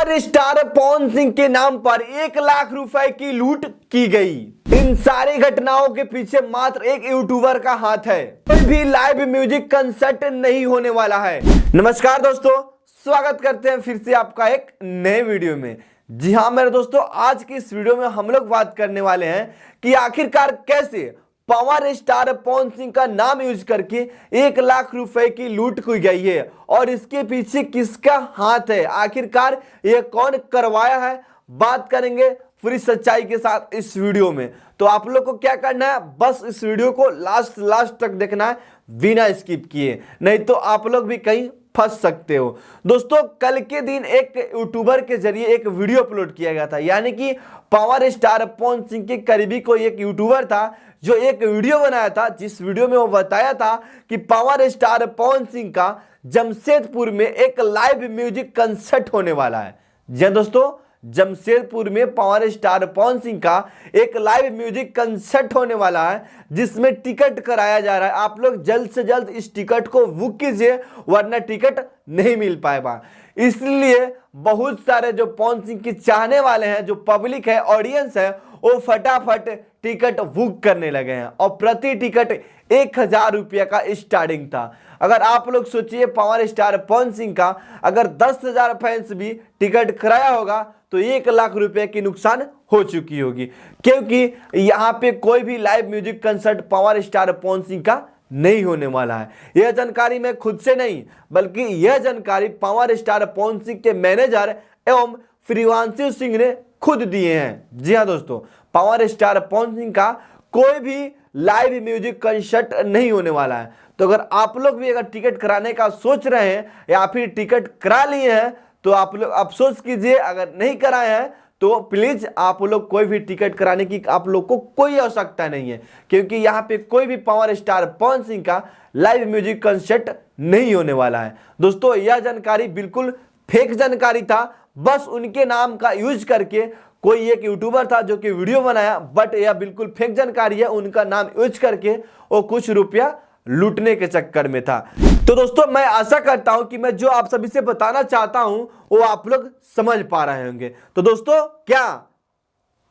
Power star Pawan Singh के नाम पर 1 लाख रुपए की लूट की गई। इन सारी घटनाओं के पीछे मात्र एक यूट्यूबर का हाथ है। कोई भी लाइव म्यूजिक कंसर्ट नहीं होने वाला है। नमस्कार दोस्तों, स्वागत करते हैं फिर से आपका एक नए वीडियो में। जी हाँ मेरे दोस्तों, आज की इस वीडियो में हम लोग बात करने वाले हैं कि आखिरकार कैसे पावर स्टार पवन सिंह का नाम यूज करके 1 लाख रुपए की लूट की गई है और इसके पीछे किसका हाथ है, आखिरकार ये कौन करवाया है, बात करेंगे पूरी सच्चाई के साथ इस वीडियो में। तो आप लोग को क्या करना है, बस इस वीडियो को लास्ट तक देखना है बिना स्किप किए, नहीं तो आप लोग भी कहीं फंस सकते हो। दोस्तों, कल के दिन एक यूट्यूबर के जरिए एक वीडियो अपलोड किया गया था, यानी कि पावर स्टार पवन सिंह के करीबी कोई एक यूट्यूबर था जो एक वीडियो बनाया था, जिस वीडियो में वो बताया था कि पावर स्टार पवन सिंह का जमशेदपुर में एक लाइव म्यूजिक कंसर्ट होने वाला है। जी दोस्तों, जमशेदपुर में पावर स्टार पवन सिंह का एक लाइव म्यूजिक कंसर्ट होने वाला है, जिसमें टिकट कराया जा रहा है। आप लोग जल्द से जल्द इस टिकट को बुक कीजिए, वरना टिकट नहीं मिल पाएगा। इसलिए बहुत सारे जो पवन सिंह के चाहने वाले हैं, जो पब्लिक है, ऑडियंस है, वो फटाफट टिकट बुक करने लगे हैं और प्रति टिकट 1000 रुपये का स्टार्टिंग था। अगर आप लोग सोचिए, पावर स्टार पवन सिंह का अगर 10,000 फैंस भी टिकट कराया होगा तो 1 लाख रुपए की नुकसान हो चुकी होगी, क्योंकि यहाँ पे कोई भी live music concert power star Pawan Singh का नहीं होने वाला है। यह जानकारी मैं खुद से नहीं, बल्कि यह जानकारी पावर स्टार पवन सिंह के मैनेजर एवं प्रियांशु सिंह ने खुद दिए हैं। जी हाँ दोस्तों, पावर स्टार पवन सिंह का कोई भी लाइव म्यूजिक कंसर्ट नहीं होने वाला है। तो अगर आप लोग भी अगर टिकट कराने का सोच रहे हैं या फिर टिकट करा लिए हैं तो आप लोग अफसोस कीजिए, अगर नहीं कराए हैं तो प्लीज आप लोग कोई भी टिकट कराने की आप लोग को कोई आवश्यकता नहीं है, क्योंकि यहाँ पे कोई भी पावर स्टार पवन सिंह का लाइव म्यूजिक कंसर्ट नहीं होने वाला है। दोस्तों, यह जानकारी बिल्कुल फेक जानकारी था, बस उनके नाम का यूज करके कोई एक यूट्यूबर था जो कि वीडियो बनाया, बट यह बिल्कुल फेक जानकारी है। उनका नाम यूज करके वो कुछ रुपया लूटने के चक्कर में था। तो दोस्तों, मैं आशा करता हूं कि मैं जो आप सभी से बताना चाहता हूं वो आप लोग समझ पा रहे होंगे। तो दोस्तों, क्या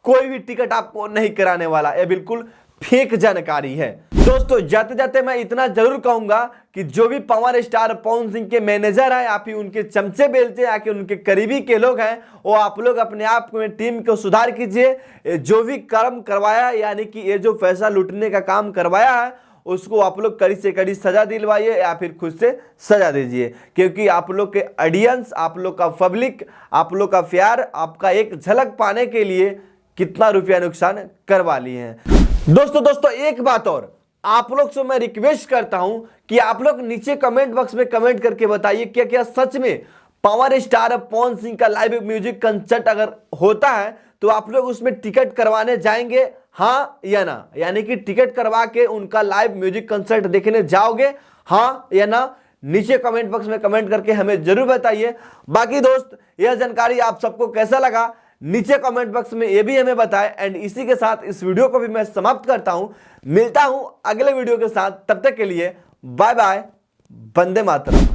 कोई भी टिकट आपको नहीं कराने वाला, यह बिल्कुल फेक जानकारी है। दोस्तों, जाते जाते मैं इतना जरूर कहूंगा कि जो भी पावर स्टार पवन सिंह के मैनेजर हैं या फिर उनके चमचे बेलते हैं या कि उनके करीबी के लोग हैं, वो आप लोग अपने आप में टीम को सुधार कीजिए। जो भी कर्म करवाया, यानी कि ये जो पैसा लूटने का काम करवाया है, उसको आप लोग कड़ी से कड़ी सजा दिलवाइए या फिर खुद से सजा दीजिए, क्योंकि आप लोग के ऑडियंस, आप लोग का पब्लिक, आप लोग का प्यार आपका एक झलक पाने के लिए कितना रुपया नुकसान करवा लिए हैं। दोस्तों एक बात और आप लोग से मैं रिक्वेस्ट करता हूं कि आप लोग नीचे कमेंट बॉक्स में कमेंट करके बताइए क्या क्या सच में पावर स्टार पवन सिंह का लाइव म्यूजिक कंसर्ट अगर होता है तो आप लोग उसमें टिकट करवाने जाएंगे, हाँ या ना, यानी कि टिकट करवा के उनका लाइव म्यूजिक कंसर्ट देखने जाओगे, हाँ या ना। नीचे कमेंट बॉक्स में कमेंट करके हमें जरूर बताइए। बाकी दोस्त, यह जानकारी आप सबको कैसा लगा नीचे कमेंट बॉक्स में ये भी हमें बताएं। एंड इसी के साथ इस वीडियो को भी मैं समाप्त करता हूं, मिलता हूं अगले वीडियो के साथ। तब तक के लिए बाय बाय, वंदे मातरम।